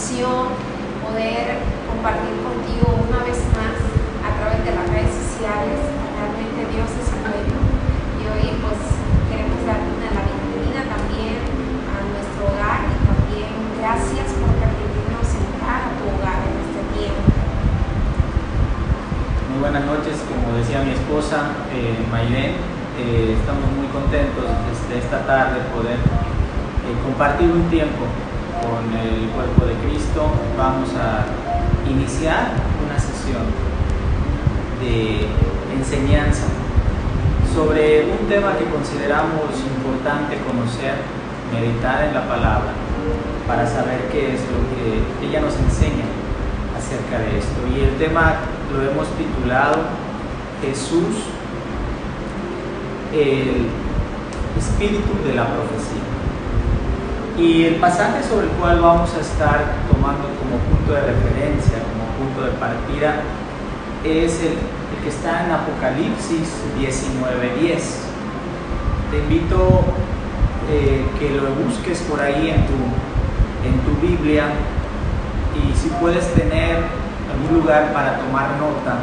bendición poder compartir contigo una vez más a través de las redes sociales. Realmente Dios es bueno y hoy pues queremos dar la bienvenida también a nuestro hogar y también gracias por permitirnos entrar a tu hogar en este tiempo. Muy buenas noches, como decía mi esposa Maylén, estamos muy contentos esta tarde poder compartir un tiempo con el cuerpo de Cristo. Vamos a iniciar una sesión de enseñanza sobre un tema que consideramos importante conocer, meditar en la palabra para saber qué es lo que ella nos enseña acerca de esto. Y el tema lo hemos titulado Jesús, el espíritu de la profecía. Y el pasaje sobre el cual vamos a estar tomando como punto de referencia, como punto de partida, es el que está en Apocalipsis 19:10. Te invito que lo busques por ahí en tu Biblia, y si puedes tener algún lugar para tomar nota,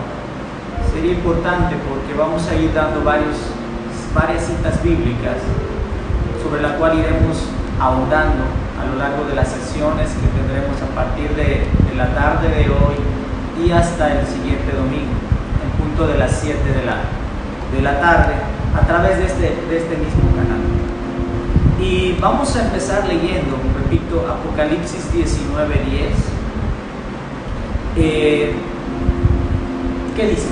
sería importante, porque vamos a ir dando varias citas bíblicas sobre la cual iremos ahondando a lo largo de las sesiones que tendremos a partir de la tarde de hoy y hasta el siguiente domingo, en punto de las 7 de la tarde, a través de este mismo canal. Y vamos a empezar leyendo, repito, Apocalipsis 19:10. ¿Qué dice?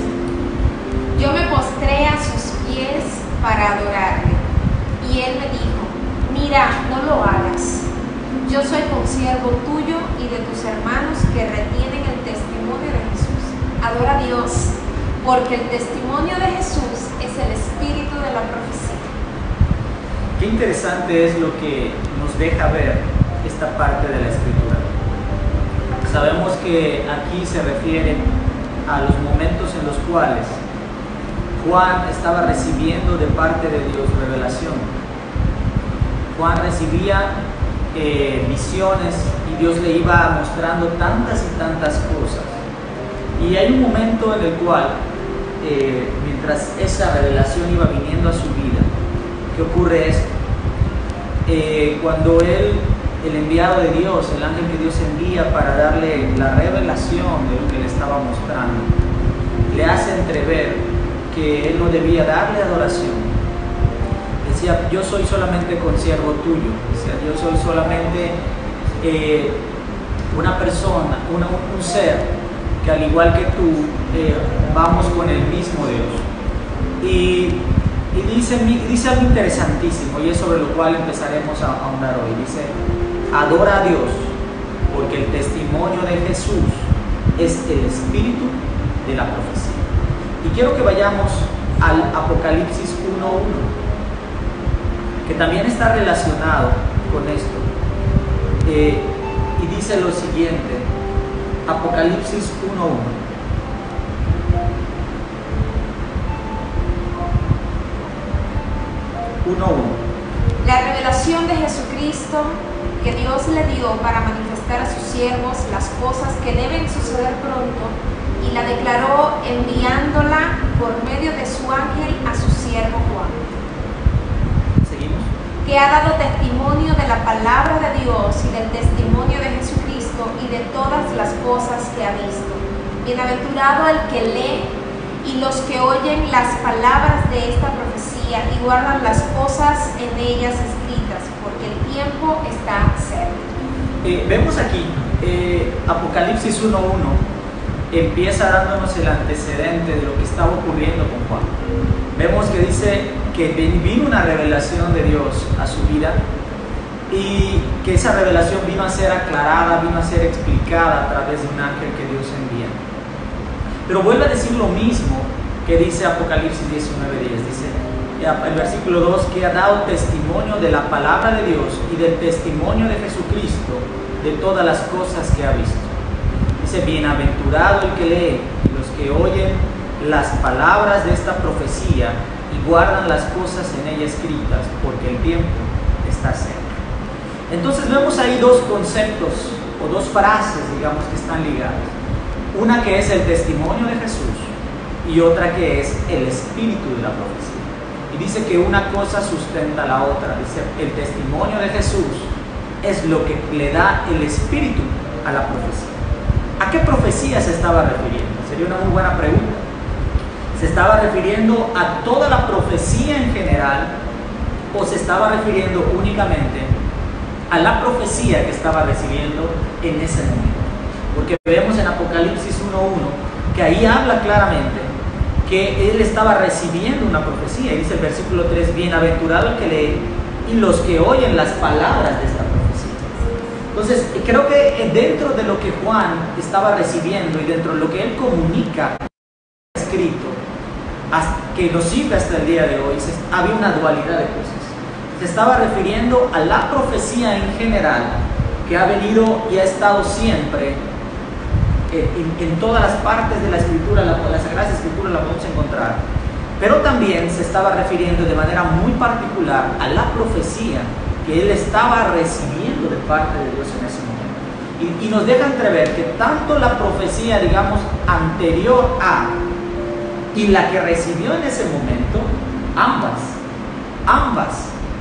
Yo me postré a sus pies para adorarle, y él me dijo: mira, no lo hagas. Yo soy consiervo tuyo y de tus hermanos que retienen el testimonio de Jesús. Adora a Dios, porque el testimonio de Jesús es el espíritu de la profecía. Qué interesante es lo que nos deja ver esta parte de la Escritura. Sabemos que aquí se refiere a los momentos en los cuales Juan estaba recibiendo de parte de Dios revelación. Juan recibía visiones y Dios le iba mostrando tantas y tantas cosas. Y hay un momento en el cual, mientras esa revelación iba viniendo a su vida, ¿qué ocurre esto? Cuando el enviado de Dios, el ángel que Dios envía para darle la revelación de lo que le estaba mostrando, le hace entrever que él no debía darle adoración. Decía: yo soy solamente consiervo tuyo. Decía: yo soy solamente una persona, un ser que al igual que tú vamos con el mismo Dios. Y dice algo interesantísimo, y es sobre lo cual empezaremos a ahondar hoy. Dice: adora a Dios, porque el testimonio de Jesús es el espíritu de la profecía. Y quiero que vayamos al Apocalipsis 1:1, que también está relacionado con esto. Y dice lo siguiente, Apocalipsis 1:1. La revelación de Jesucristo que Dios le dio para manifestar a sus siervos las cosas que deben suceder pronto, y la declaró enviándola por medio de su ángel a su siervo Juan. Seguimos. Que ha dado testimonio de la palabra de Dios y del testimonio de Jesucristo y de todas las cosas que ha visto. Bienaventurado el que lee y los que oyen las palabras de esta profecía y guardan las cosas en ellas escritas, porque el tiempo está cerca. Vemos aquí, Apocalipsis 1:1 empieza dándonos el antecedente de lo que estaba ocurriendo con Juan. Vemos que dice que vino una revelación de Dios a su vida, y que esa revelación vino a ser aclarada, vino a ser explicada a través de un ángel que Dios envía. Pero vuelve a decir lo mismo que dice Apocalipsis 19:10. Dice el versículo 2, que ha dado testimonio de la palabra de Dios y del testimonio de Jesucristo, de todas las cosas que ha visto. Dice: bienaventurado el que lee y los que oyen las palabras de esta profecía y guardan las cosas en ella escritas, porque el tiempo está cerca. Entonces vemos ahí dos conceptos o dos frases, digamos, que están ligadas. Una que es el testimonio de Jesús y otra que es el espíritu de la profecía. Y dice que una cosa sustenta a la otra. Dice, el testimonio de Jesús es lo que le da el espíritu a la profecía. ¿A qué profecía se estaba refiriendo? Sería una muy buena pregunta. ¿Se estaba refiriendo a toda la profecía en general o se estaba refiriendo únicamente a la profecía que estaba recibiendo en ese momento? Porque vemos en Apocalipsis 1:1 que ahí habla claramente que él estaba recibiendo una profecía. Y dice el versículo 3, bienaventurado el que lee y los que oyen las palabras de esta profecía. Entonces, creo que dentro de lo que Juan estaba recibiendo y dentro de lo que él comunica escrito, que nos sirve hasta el día de hoy, había una dualidad de cosas. Se estaba refiriendo a la profecía en general, que ha venido y ha estado siempre en todas las partes de la Escritura, la Sagrada Escritura la podemos encontrar, pero también se estaba refiriendo de manera muy particular a la profecía que él estaba recibiendo de parte de Dios en ese momento. Y nos deja entrever que tanto la profecía, digamos, anterior a y la que recibió en ese momento, ambas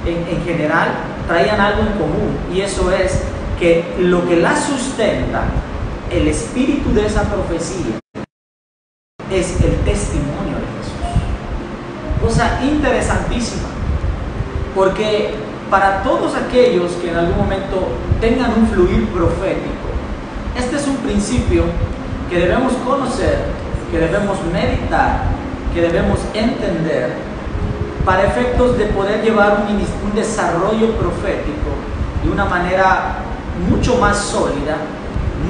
en general traían algo en común, y eso es que lo que la sustenta, el espíritu de esa profecía, es el testimonio de Jesús. Cosa interesantísima, porque para todos aquellos que en algún momento tengan un fluir profético, este es un principio que debemos conocer, que debemos meditar, que debemos entender para efectos de poder llevar un desarrollo profético de una manera mucho más sólida,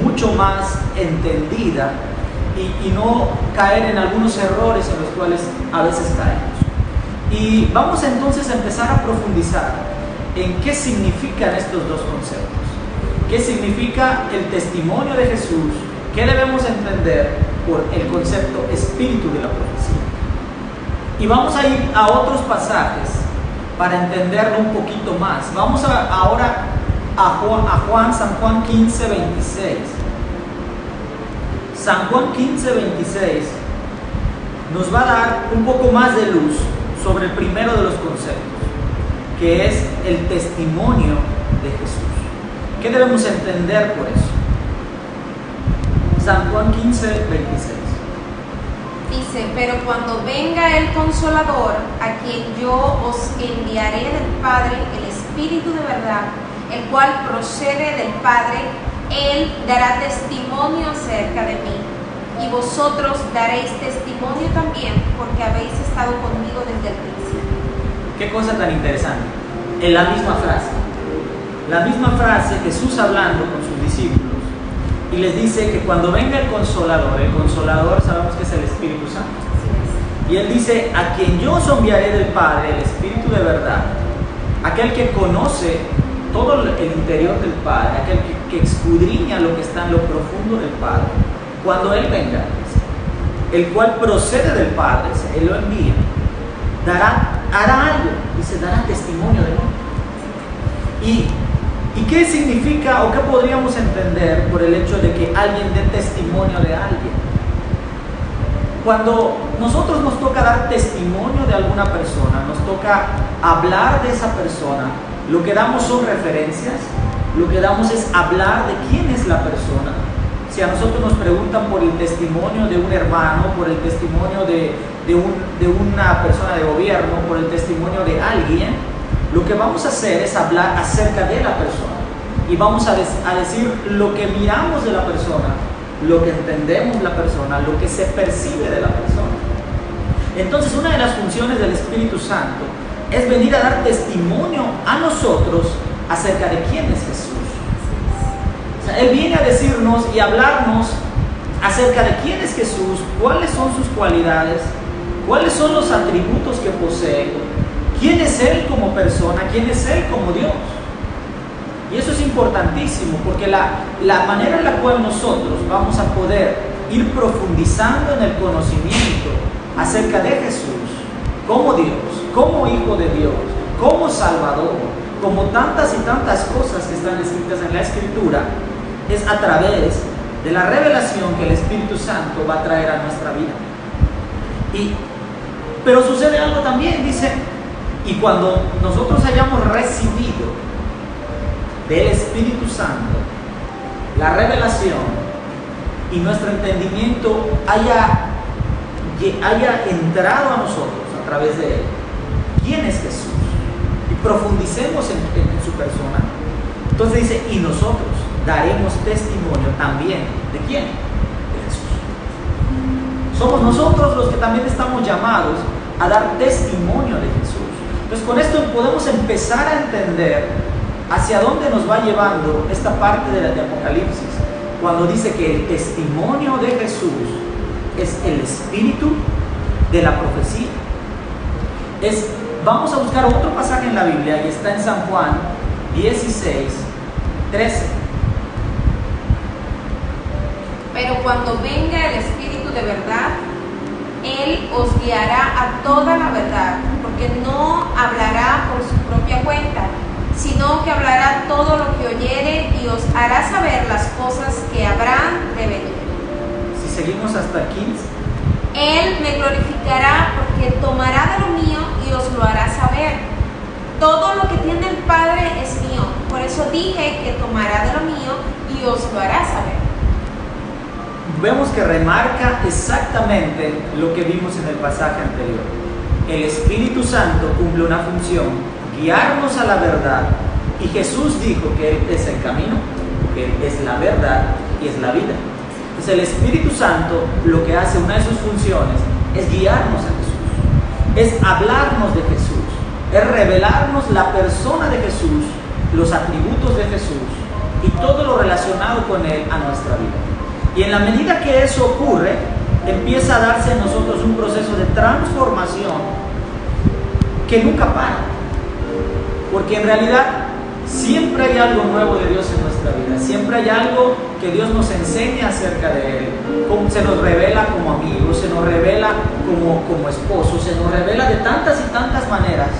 mucho más entendida y no caer en algunos errores en los cuales a veces caemos. Y vamos entonces a empezar a profundizar en qué significan estos dos conceptos. ¿Qué significa el testimonio de Jesús? ¿Qué debemos entender por el concepto espíritu de la profecía? Y vamos a ir a otros pasajes para entenderlo un poquito más. Vamos ahora a San Juan 15:26. San Juan 15:26 nos va a dar un poco más de luz sobre el primero de los conceptos, que es el testimonio de Jesús. ¿Qué debemos entender por eso? San Juan 15:26. Dice, pero cuando venga el Consolador, a quien yo os enviaré del Padre, el Espíritu de verdad, el cual procede del Padre, Él dará testimonio acerca de mí. Y vosotros daréis testimonio también, porque habéis estado conmigo desde el principio. Qué cosa tan interesante. En la misma frase, Jesús hablando con sus discípulos, y les dice que cuando venga el Consolador sabemos que es el Espíritu Santo. Y Él dice, a quien yo os enviaré del Padre, el Espíritu de verdad, aquel que conoce todo el interior del Padre, aquel que escudriña lo que está en lo profundo del Padre, cuando Él venga, el cual procede del Padre, Él lo envía, hará algo, dice, dará testimonio de mí. ¿Y qué significa o qué podríamos entender por el hecho de que alguien dé testimonio de alguien? Cuando nosotros nos toca dar testimonio de alguna persona, nos toca hablar de esa persona, lo que damos son referencias, lo que damos es hablar de quién es la persona. Si a nosotros nos preguntan por el testimonio de un hermano, por el testimonio de una persona de gobierno, por el testimonio de alguien, lo que vamos a hacer es hablar acerca de la persona y vamos a decir lo que miramos de la persona, lo que entendemos de la persona, lo que se percibe de la persona. Entonces, una de las funciones del Espíritu Santo es venir a dar testimonio a nosotros acerca de quién es Jesús. O sea, Él viene a decirnos y hablarnos acerca de quién es Jesús, cuáles son sus cualidades, cuáles son los atributos que posee, quién es Él como persona, quién es Él como Dios. Y eso es importantísimo, porque la manera en la cual nosotros vamos a poder ir profundizando en el conocimiento acerca de Jesús como Dios, como Hijo de Dios, como Salvador, como tantas y tantas cosas que están escritas en la Escritura, es a través de la revelación que el Espíritu Santo va a traer a nuestra vida. Pero sucede algo también, dice, y cuando nosotros hayamos recibido del Espíritu Santo la revelación y nuestro entendimiento haya entrado a nosotros a través de Él, ¿quién es Jesús? Y profundicemos en su persona. Entonces dice, y nosotros daremos testimonio también. ¿De quién? De Jesús. Somos nosotros los que también estamos llamados a dar testimonio de Jesús. Entonces con esto podemos empezar a entender hacia dónde nos va llevando esta parte de Apocalipsis, cuando dice que el testimonio de Jesús es el espíritu de la profecía. Vamos a buscar otro pasaje en la Biblia y está en San Juan 16, 13. Pero cuando venga el Espíritu de verdad, Él os guiará a toda la verdad, porque no hablará por su propia cuenta, sino que hablará todo lo que oyere y os hará saber las cosas que habrán de venir. Si seguimos hasta el 15. Él me glorificará porque tomará de lo mío y os lo hará saber. Todo lo que tiene el Padre es mío, por eso dije que tomará de lo mío y os lo hará saber. Vemos que remarca exactamente lo que vimos en el pasaje anterior. El Espíritu Santo cumple una función, guiarnos a la verdad, y Jesús dijo que Él es el camino, que Él es la verdad y es la vida. Entonces el Espíritu Santo lo que hace, una de sus funciones, es guiarnos a Jesús, es hablarnos de Jesús, es revelarnos la persona de Jesús, los atributos de Jesús y todo lo relacionado con Él a nuestra vida. Y en la medida que eso ocurre, empieza a darse en nosotros un proceso de transformación que nunca para. Porque en realidad siempre hay algo nuevo de Dios en nuestra vida. Siempre hay algo que Dios nos enseña acerca de Él. Se nos revela como amigos, se nos revela como esposos, se nos revela de tantas y tantas maneras.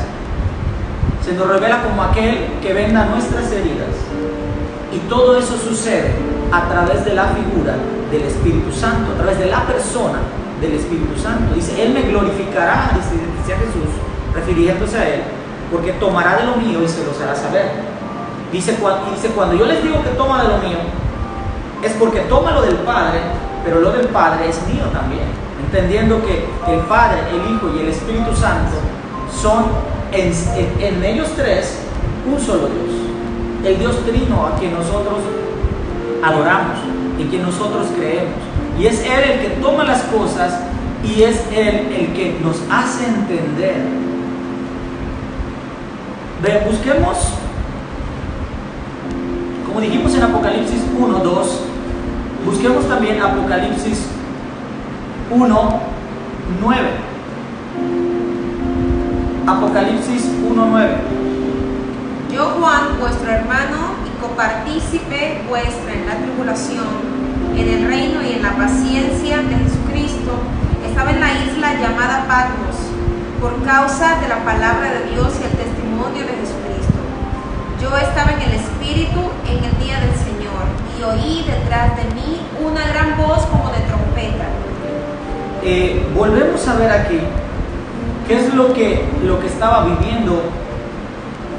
Se nos revela como aquel que venda nuestras heridas. Y todo eso sucede a través de la figura del Espíritu Santo, a través de la persona del Espíritu Santo. Dice, Él me glorificará, dice Jesús, refiriéndose a Él, porque tomará de lo mío y se los hará saber. Dice, cuando yo les digo que toma de lo mío, es porque toma lo del Padre, pero lo del Padre es mío también. Entendiendo que el Padre, el Hijo y el Espíritu Santo son en ellos tres un solo Dios. El Dios trino a quien nosotros adoramos, en quien nosotros creemos. Y es Él el que toma las cosas y es Él el que nos hace entender. Busquemos, como dijimos en Apocalipsis 1, 2, busquemos también Apocalipsis 1, 9. Apocalipsis 1, 9. Yo, Juan, vuestro hermano y copartícipe vuestra en la tribulación, en el reino y en la paciencia de Jesucristo, estaba en la isla llamada Patmos, por causa de la palabra de Dios y el testimonio de Jesucristo. Yo estaba en el Espíritu en el día del Señor, y oí detrás de mí una gran voz como de trompeta. Volvemos a ver aquí qué es lo que estaba viviendo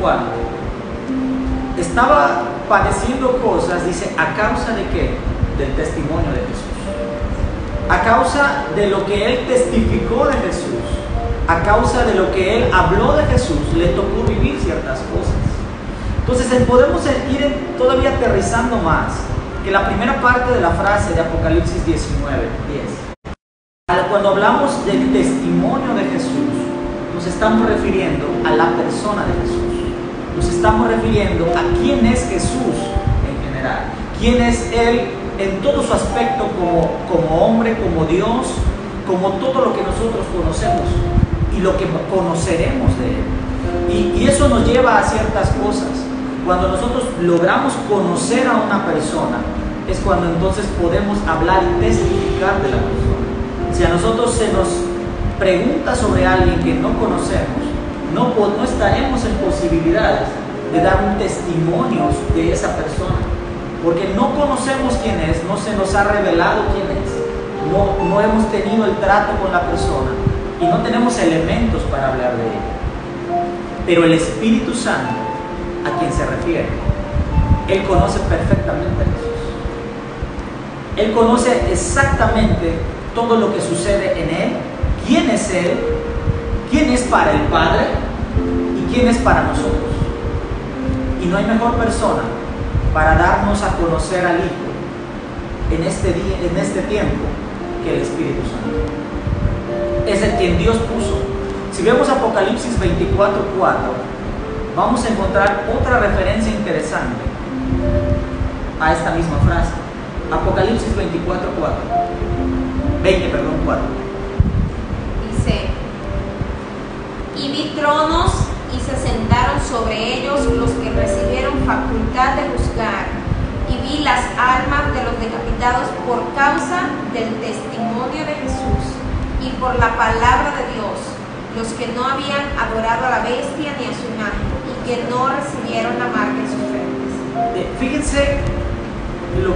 Juan. Estaba padeciendo cosas, dice, ¿a causa de qué? Del testimonio de Jesús. A causa de lo que Él testificó de Jesús. A causa de lo que Él habló de Jesús, le tocó vivir ciertas cosas. Entonces podemos ir todavía aterrizando más que la primera parte de la frase de Apocalipsis 19, 10. Cuando hablamos del testimonio de Jesús, nos estamos refiriendo a la persona de Jesús. Nos estamos refiriendo a quién es Jesús en general. Quién es Él en todo su aspecto como hombre, como Dios, como todo lo que nosotros conocemos y lo que conoceremos de Él. Y eso nos lleva a ciertas cosas. Cuando nosotros logramos conocer a una persona, es cuando entonces podemos hablar y testificar de la persona. Si a nosotros se nos pregunta sobre alguien que no conocemos, no estaremos en posibilidades de dar un testimonio de esa persona. porque no conocemos quién es, no se nos ha revelado quién es, no hemos tenido el trato con la persona y no tenemos elementos para hablar de ella. Pero el Espíritu Santo, a quien se refiere, Él conoce perfectamente a Jesús. Él conoce exactamente todo lo que sucede en Él, quién es Él, quién es para el Padre y quién es para nosotros. Y no hay mejor persona para darnos a conocer al Hijo en este tiempo que el Espíritu Santo. Es el quien Dios puso. Si vemos Apocalipsis 24:4, vamos a encontrar otra referencia interesante a esta misma frase. Apocalipsis 24:4. Dice: y vi tronos y se sentaron sobre ellos los que recibieron facultad de juzgar, y vi las almas de los decapitados por causa del testimonio de Jesús y por la palabra de Dios, los que no habían adorado a la bestia ni a su imagen y que no recibieron la marca en sus frentes. Fíjense lo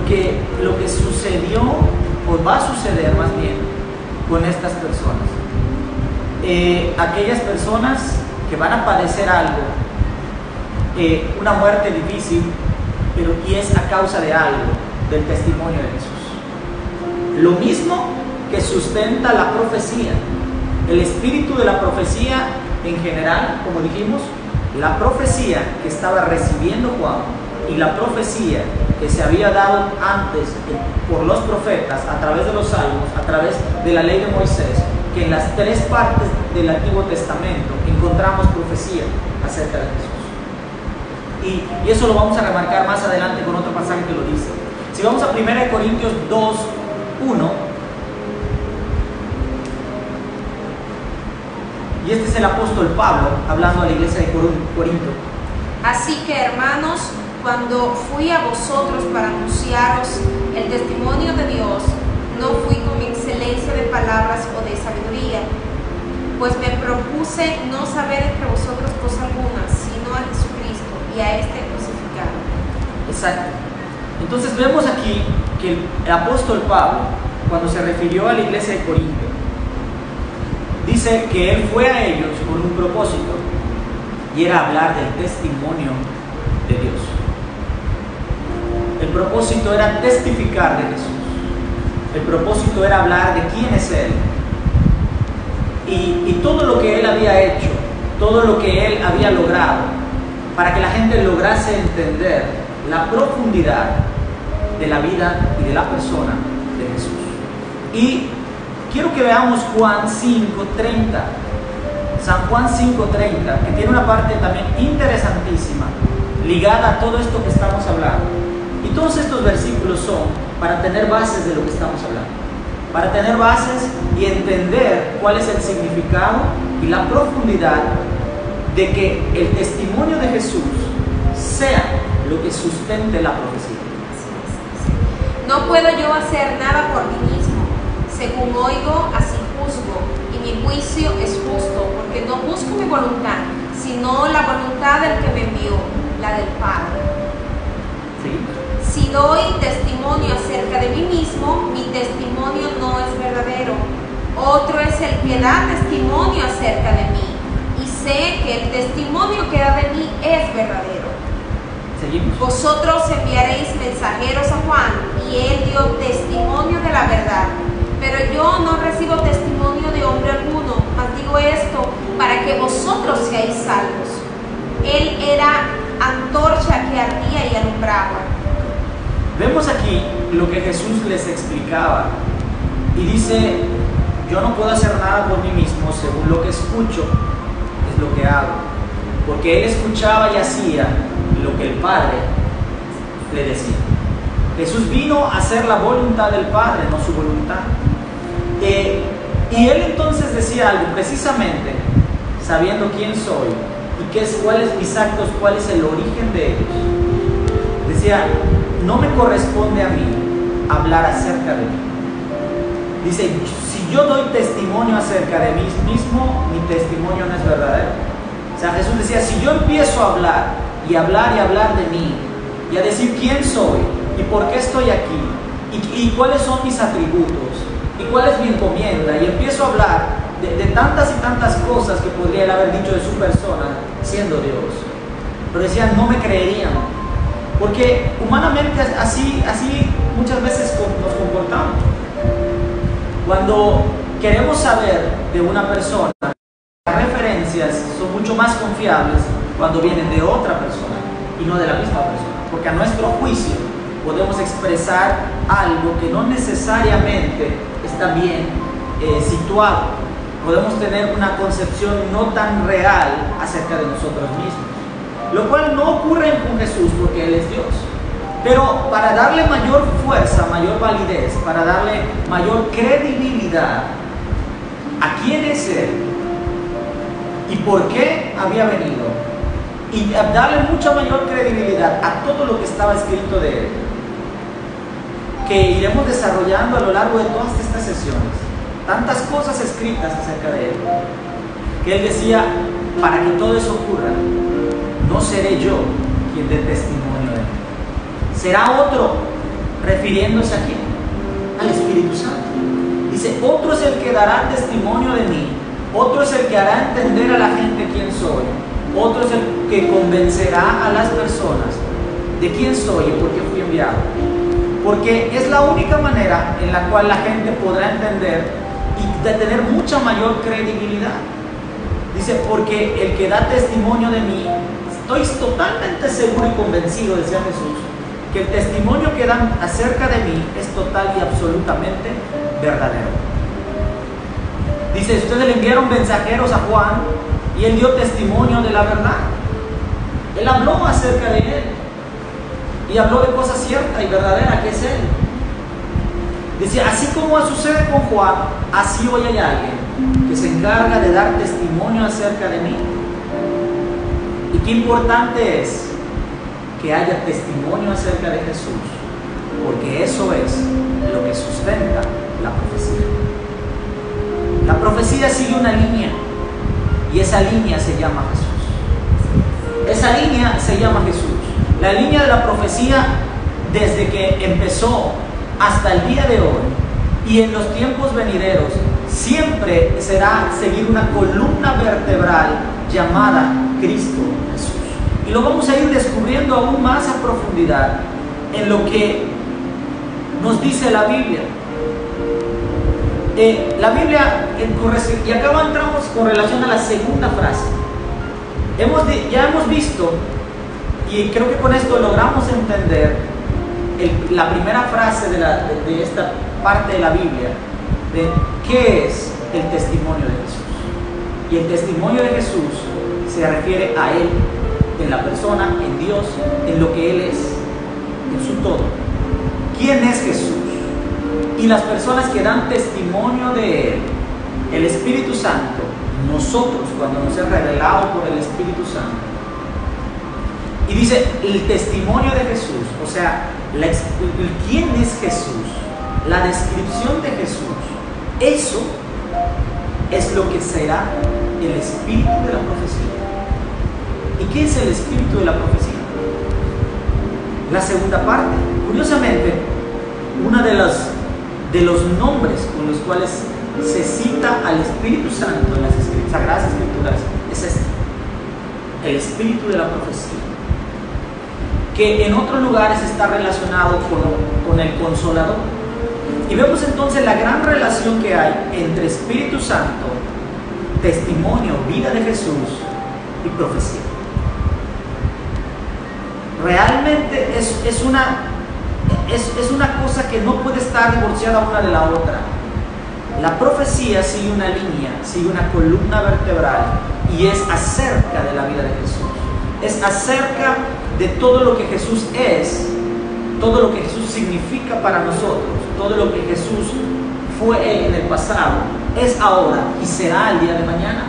que sucedió, o va a suceder más bien, con estas personas. Aquellas personas que van a padecer algo, una muerte difícil, pero y es a causa de algo, del testimonio de Jesús. Lo mismo que sustenta la profecía, el espíritu de la profecía en general, como dijimos, la profecía que estaba recibiendo Juan y la profecía que se había dado antes por los profetas a través de los salmos, a través de la ley de Moisés, que en las tres partes del Antiguo Testamento encontramos profecía acerca de Jesús. Y eso lo vamos a remarcar más adelante con otro pasaje que lo dice. Si vamos a 1 Corintios 2:1, y este es el apóstol Pablo hablando a la iglesia de Corinto. Así que, hermanos, cuando fui a vosotros para anunciaros el testimonio de Dios, no fui con excelencia de palabras o de sabiduría, pues me propuse no saber entre vosotros cosa alguna, sino a Jesucristo y a este crucificado. Exacto. Entonces vemos aquí que el apóstol Pablo, cuando se refirió a la iglesia de Corinto, dice que él fue a ellos con un propósito, y era hablar del testimonio de Dios. El propósito era testificar de Jesús. El propósito era hablar de quién es Él. Y todo lo que Él había hecho, todo lo que Él había logrado, para que la gente lograse entender la profundidad de la vida y de la persona de Jesús. Y quiero que veamos Juan 5:30. San Juan 5:30, que tiene una parte también interesantísima, ligada a todo esto que estamos hablando. Y todos estos versículos son para tener bases de lo que estamos hablando, para tener bases y entender cuál es el significado y la profundidad de que el testimonio de Jesús sea lo que sustente la profecía. No puedo yo hacer nada por mí mismo. Según oigo, así juzgo, y mi juicio es justo, porque no busco mi voluntad, sino la voluntad del que me envió, la del Padre. ¿Sí? Si doy testimonio acerca de mí mismo, mi testimonio no es verdadero. Otro es el que da testimonio acerca de mí, y sé que el testimonio que da de mí es verdadero. Seguimos. Vosotros enviaréis mensajeros a Juan, y él dio testimonio de la verdad. Pero yo no recibo testimonio de hombre alguno, mas digo esto para que vosotros seáis salvos. Él era antorcha que ardía y alumbraba. Vemos aquí lo que Jesús les explicaba y dice: yo no puedo hacer nada por mí mismo, según lo que escucho es lo que hago, porque él escuchaba y hacía lo que el Padre le decía. Jesús vino a hacer la voluntad del Padre, no su voluntad. Y él entonces decía algo, precisamente sabiendo quién soy y cuáles mis actos, cuál es el origen de ellos. Decía: no me corresponde a mí hablar acerca de mí. Dice: si yo doy testimonio acerca de mí mismo, mi testimonio no es verdadero. O sea, Jesús decía: si yo empiezo a hablar y hablar y hablar de mí, y a decir quién soy, ¿Y por qué estoy aquí? ¿Y cuáles son mis atributos? ¿Y cuál es mi encomienda? Y empiezo a hablar de tantas y tantas cosas que podría él haber dicho de su persona siendo Dios. Pero decían, no me creerían. Porque humanamente así muchas veces nos comportamos. Cuando queremos saber de una persona, las referencias son mucho más confiables cuando vienen de otra persona y no de la misma persona. Porque a nuestro juicio podemos expresar algo que no necesariamente está bien situado. Podemos tener una concepción no tan real acerca de nosotros mismos, lo cual no ocurre con Jesús porque Él es Dios. Pero para darle mayor fuerza, mayor validez, para darle mayor credibilidad a quién es Él y por qué había venido, y darle mucha mayor credibilidad a todo lo que estaba escrito de Él, que iremos desarrollando a lo largo de todas estas sesiones, tantas cosas escritas acerca de Él, que Él decía, para que todo eso ocurra, no seré yo quien dé testimonio de Él. Será otro, refiriéndose a quién, al Espíritu Santo. Dice, otro es el que dará testimonio de mí, otro es el que hará entender a la gente quién soy, otro es el que convencerá a las personas de quién soy y por qué fui enviado. Porque es la única manera en la cual la gente podrá entender y de tener mucha mayor credibilidad. Dice, porque el que da testimonio de mí, estoy totalmente seguro y convencido, decía Jesús, que el testimonio que dan acerca de mí es total y absolutamente verdadero. Dice, ustedes le enviaron mensajeros a Juan y él dio testimonio de la verdad. Él habló acerca de él y habló de cosas ciertas y verdaderas, que es él. Dice, así como sucede con Juan, así hoy hay alguien que se encarga de dar testimonio acerca de mí. Y qué importante es que haya testimonio acerca de Jesús, porque eso es lo que sustenta la profecía. La profecía sigue una línea y esa línea se llama Jesús. Esa línea se llama Jesús. La línea de la profecía, desde que empezó hasta el día de hoy y en los tiempos venideros, siempre será seguir una columna vertebral llamada Cristo Jesús. Y lo vamos a ir descubriendo aún más a profundidad en lo que nos dice la Biblia. La Biblia, y acá entramos con relación a la segunda frase. Ya hemos visto, y creo que con esto logramos entender la primera frase de esta parte de la Biblia, de qué es el testimonio de Jesús. Y el testimonio de Jesús se refiere a Él, en la persona, en Dios, en lo que Él es, en su todo. ¿Quién es Jesús? Y las personas que dan testimonio de Él, el Espíritu Santo, nosotros cuando nos es revelado por el Espíritu Santo. Y dice el testimonio de Jesús, o sea, quién es Jesús, la descripción de Jesús, eso es lo que será el espíritu de la profecía. ¿Y qué es el espíritu de la profecía? La segunda parte. Curiosamente, uno de los nombres con los cuales se cita al Espíritu Santo en las Sagradas Escrituras es este, el espíritu de la profecía, que en otros lugares está relacionado con el Consolador. Y vemos entonces la gran relación que hay entre Espíritu Santo, testimonio, vida de Jesús y profecía. Realmente es una cosa que no puede estar divorciada una de la otra. La profecía sigue una línea, sigue una columna vertebral y es acerca de la vida de Jesús. Es acerca de todo lo que Jesús es, todo lo que Jesús significa para nosotros, todo lo que Jesús fue en el pasado, es ahora y será el día de mañana.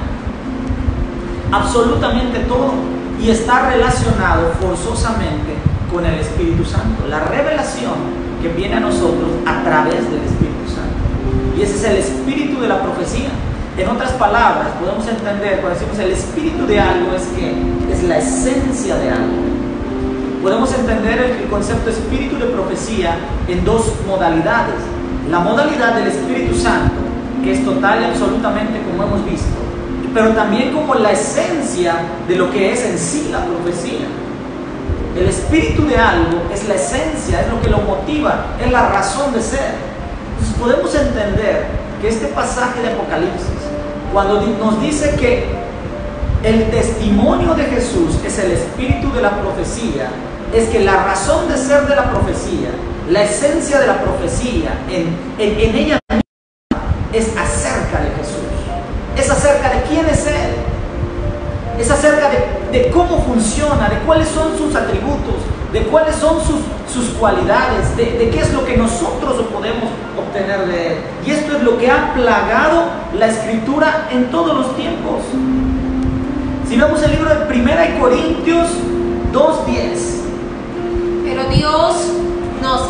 Absolutamente todo. Y está relacionado forzosamente con el Espíritu Santo. La revelación que viene a nosotros a través del Espíritu Santo. Y ese es el espíritu de la profecía. En otras palabras, podemos entender, cuando decimos el espíritu de algo, es que es la esencia de algo. podemos entender el concepto espíritu de profecía en dos modalidades. La modalidad del Espíritu Santo, que es total y absolutamente como hemos visto, pero también como la esencia de lo que es en sí la profecía. El espíritu de algo es la esencia, es lo que lo motiva, es la razón de ser. Entonces podemos entender que este pasaje de Apocalipsis, cuando nos dice que el testimonio de Jesús es el espíritu de la profecía, es que la razón de ser de la profecía, la esencia de la profecía en ella es acerca de Jesús, es acerca de quién es Él, es acerca de cómo funciona, de cuáles son sus atributos, de cuáles son sus cualidades, de qué es lo que nosotros podemos obtener de Él. Y esto es lo que ha plagado la Escritura en todos los tiempos. Si vemos el libro de 1 Corintios 2:10. Pero Dios nos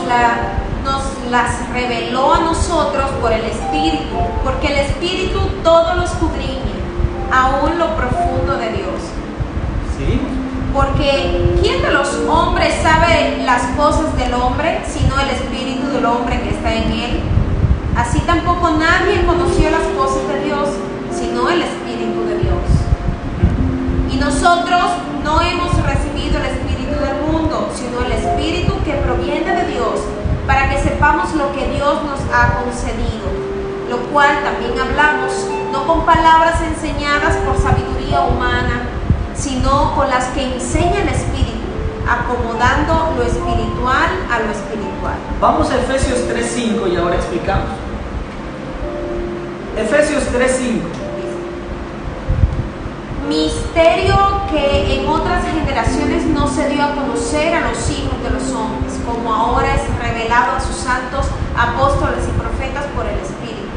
las reveló a nosotros por el Espíritu, porque el Espíritu todo lo escudriña, aún lo profundo de Dios. ¿Sí? Porque ¿quién de los hombres sabe las cosas del hombre, sino el Espíritu del hombre que está en él? Así tampoco nadie conoció las cosas de Dios, sino el Espíritu de Dios. Y nosotros no hemos recibido el Espíritu del mundo, sino el Espíritu que proviene de Dios, para que sepamos lo que Dios nos ha concedido, lo cual también hablamos, no con palabras enseñadas por sabiduría humana, sino con las que enseña el Espíritu, acomodando lo espiritual a lo espiritual. Vamos a Efesios 3:5 y ahora explicamos. Efesios 3:5. Misterio que en otras generaciones no se dio a conocer a los hijos de los hombres, como ahora es revelado a sus santos apóstoles y profetas por el Espíritu.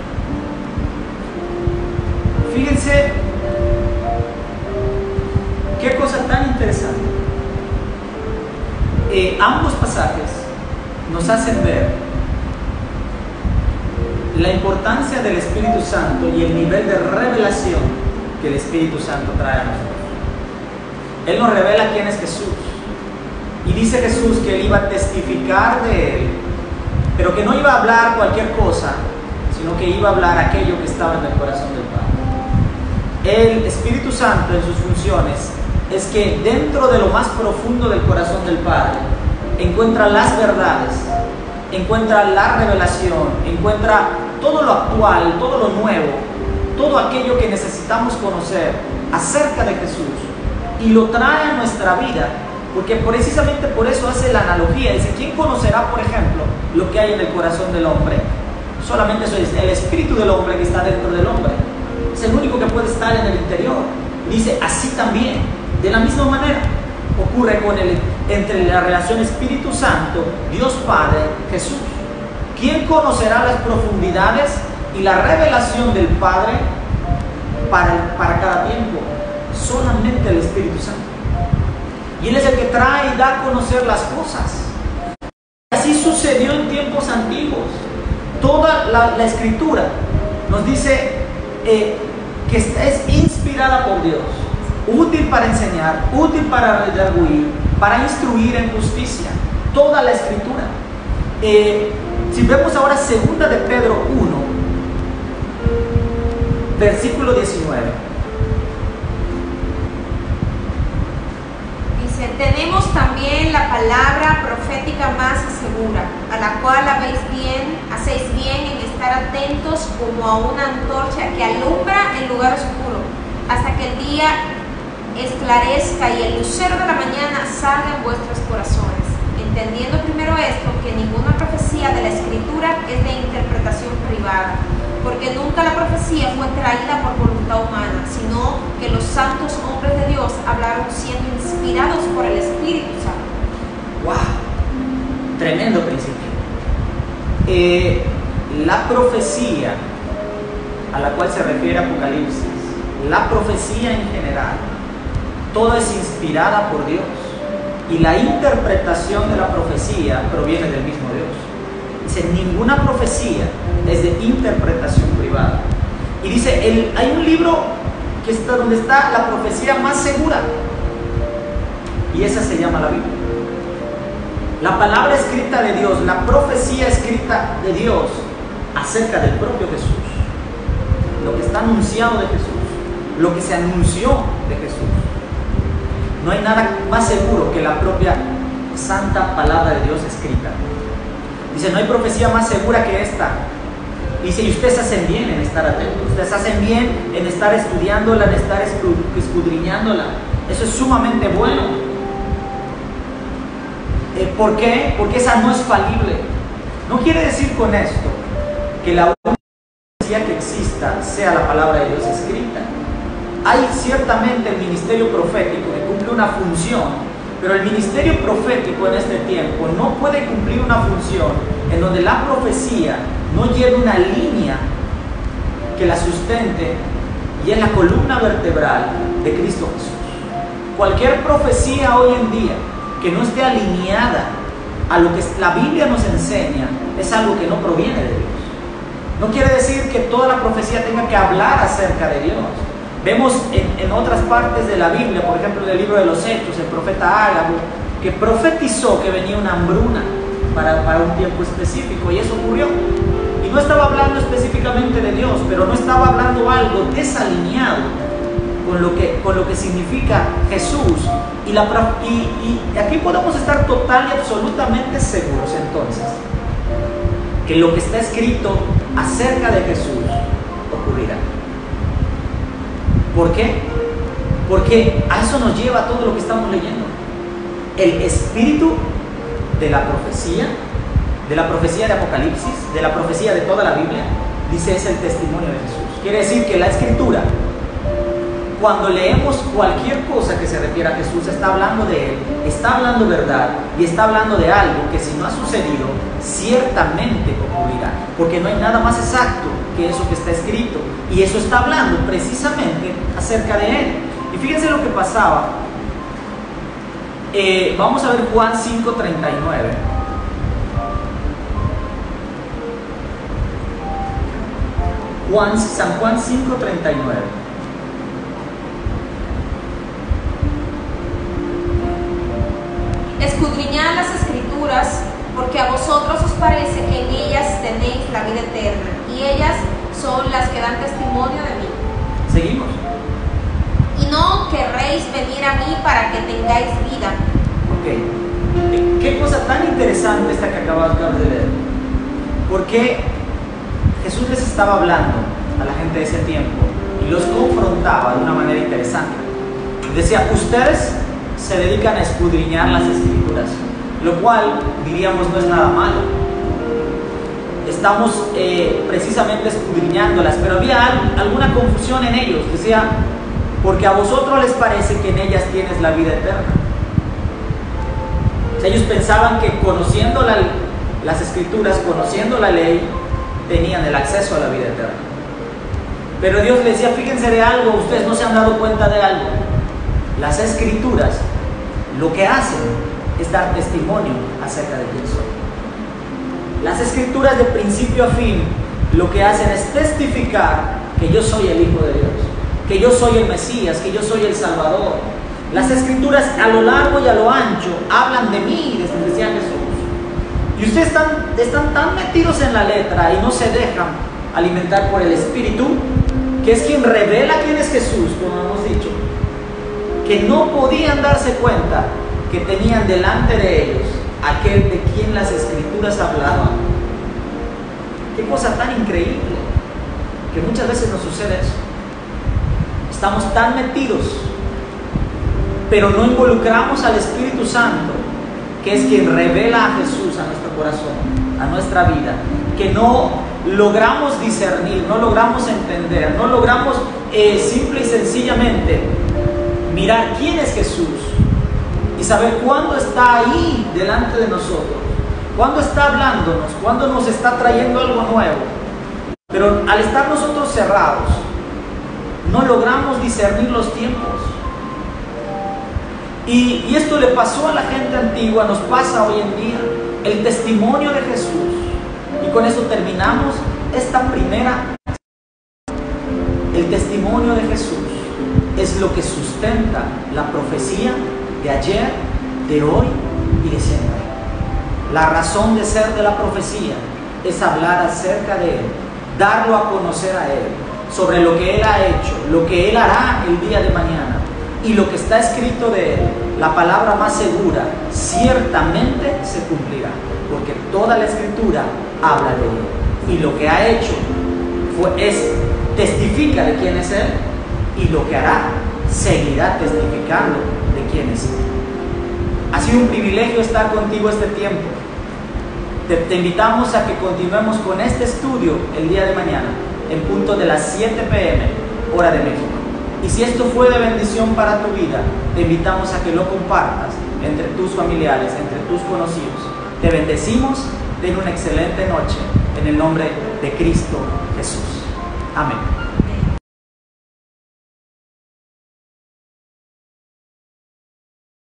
Fíjense qué cosa tan interesante. Ambos pasajes nos hacen ver la importancia del Espíritu Santo y el nivel de revelación que el Espíritu Santo trae a nosotros. Él nos revela quién es Jesús. Y dice Jesús que Él iba a testificar de Él, pero que no iba a hablar cualquier cosa, sino que iba a hablar aquello que estaba en el corazón del Padre. El Espíritu Santo en sus funciones es que dentro de lo más profundo del corazón del Padre encuentra las verdades, encuentra la revelación, encuentra todo lo actual, todo lo nuevo, todo aquello que necesitamos conocer acerca de Jesús y lo trae a nuestra vida, porque precisamente por eso hace la analogía. Dice, ¿quién conocerá, por ejemplo, lo que hay en el corazón del hombre? Solamente eso es el espíritu del hombre que está dentro del hombre. Es el único que puede estar en el interior. Dice, así también, de la misma manera, ocurre entre la relación Espíritu Santo, Dios Padre, Jesús. ¿Quién conocerá las profundidades y la revelación del Padre para cada tiempo? Solamente el Espíritu Santo. Y Él es el que trae y da a conocer las cosas. Así sucedió en tiempos antiguos. Toda la Escritura nos dice que es inspirada por Dios, útil para enseñar, útil para redarguir, para instruir en justicia. Toda la Escritura. Si vemos ahora 2 de Pedro 1, versículo 19. Dice, tenemos también la palabra profética más segura, a la cual hacéis bien en estar atentos como a una antorcha que alumbra en lugar oscuro, hasta que el día esclarezca y el lucero de la mañana salga en vuestros corazones. Entendiendo primero esto, que ninguna profecía de la Escritura es de interpretación privada, porque nunca la profecía fue traída por voluntad humana, sino que los santos hombres de Dios hablaron siendo inspirados por el Espíritu Santo. ¡Wow! Tremendo principio. La profecía a la cual se refiere Apocalipsis, la profecía en general, toda es inspirada por Dios, y la interpretación de la profecía proviene del mismo Dios. Dice, ninguna profecía es de interpretación privada. Y dice, hay un libro que está donde está la profecía más segura, y esa se llama la Biblia. La palabra escrita de Dios, la profecía escrita de Dios acerca del propio Jesús. Lo que está anunciado de Jesús, lo que se anunció de Jesús. No hay nada más seguro que la propia santa palabra de Dios escrita. Dice, no hay profecía más segura que esta. Dice, y ustedes hacen bien en estar atentos, ustedes hacen bien en estar estudiándola, en estar escudriñándola. Eso es sumamente bueno. ¿Por qué? Porque esa no es falible. No quiere decir con esto que la única profecía que exista sea la palabra de Dios escrita. Hay ciertamente el ministerio profético que cumple una función, pero el ministerio profético en este tiempo no puede cumplir una función en donde la profecía no lleve una línea que la sustente y es la columna vertebral de Cristo Jesús. Cualquier profecía hoy en día que no esté alineada a lo que la Biblia nos enseña es algo que no proviene de Dios. No quiere decir que toda la profecía tenga que hablar acerca de Dios. Vemos en otras partes de la Biblia, por ejemplo en el libro de los Hechos, el profeta Ágabo, que profetizó que venía una hambruna para un tiempo específico, y eso ocurrió. Y no estaba hablando específicamente de Dios, pero no estaba hablando algo desalineado con lo que significa Jesús. Y aquí podemos estar total y absolutamente seguros entonces que lo que está escrito acerca de Jesús ocurrirá. ¿Por qué? Porque a eso nos lleva todo lo que estamos leyendo. El espíritu de la profecía de Apocalipsis, de la profecía de toda la Biblia, dice, es el testimonio de Jesús. Quiere decir que la Escritura, cuando leemos cualquier cosa que se refiera a Jesús, está hablando de Él, está hablando verdad y está hablando de algo que, si no ha sucedido, ciertamente ocurrirá, porque no hay nada más exacto que eso que está escrito, y eso está hablando precisamente acerca de Él. Y fíjense lo que pasaba. Vamos a ver Juan 5:39. San Juan 5:39. Escudriñad las Escrituras, porque a vosotros os parece que en ellas tenéis la vida eterna, y ellas son las que dan testimonio de mí. Seguimos. Y no querréis venir a mí para que tengáis vida. Ok. Qué cosa tan interesante esta que acabas de leer. Porque Jesús les estaba hablando a la gente de ese tiempo y los confrontaba de una manera interesante. Decía, ustedes se dedican a escudriñar las Escrituras, lo cual diríamos no es nada malo. Estamos precisamente escudriñándolas, pero había alguna confusión en ellos. Decía, porque a vosotros les parece que en ellas tienes la vida eterna. O sea, ellos pensaban que conociendo las Escrituras, conociendo la ley, tenían el acceso a la vida eterna. Pero Dios les decía, fíjense de algo, ustedes no se han dado cuenta de algo. Las Escrituras lo que hacen es dar testimonio acerca de quién soy. Las Escrituras de principio a fin lo que hacen es testificar que yo soy el Hijo de Dios, que yo soy el Mesías, que yo soy el Salvador. Las Escrituras a lo largo y a lo ancho hablan de mí, decía Jesús. Y ustedes están tan metidos en la letra y no se dejan alimentar por el Espíritu, que es quien revela quién es Jesús, como hemos dicho, que no podían darse cuenta que tenían delante de ellos aquel de quien las Escrituras hablaban. Qué cosa tan increíble, que muchas veces nos sucede eso. Estamos tan metidos, pero no involucramos al Espíritu Santo, que es quien revela a Jesús a nuestro corazón, a nuestra vida, que no logramos discernir, no logramos entender, no logramos simple y sencillamente mirar quién es Jesús y saber cuándo está ahí delante de nosotros, cuándo está hablándonos, cuándo nos está trayendo algo nuevo. Pero al estar nosotros cerrados, no logramos discernir los tiempos. Y esto le pasó a la gente antigua, nos pasa hoy en día. El testimonio de Jesús. Y con eso terminamos esta primera. El testimonio de Jesús es lo que sustenta la profecía de ayer, de hoy y de siempre. La razón de ser de la profecía es hablar acerca de Él, darlo a conocer a Él, sobre lo que Él ha hecho, lo que Él hará el día de mañana y lo que está escrito de Él. La palabra más segura ciertamente se cumplirá, porque toda la Escritura habla de Él y lo que ha hecho testifica de quién es Él, y lo que hará seguirá testificando de quién es Él. Ha sido un privilegio estar contigo este tiempo. Te invitamos a que continuemos con este estudio el día de mañana, en punto de las 7 p.m., hora de México. Y si esto fue de bendición para tu vida, te invitamos a que lo compartas entre tus familiares, entre tus conocidos. Te bendecimos. Ten una excelente noche en el nombre de Cristo Jesús. Amén.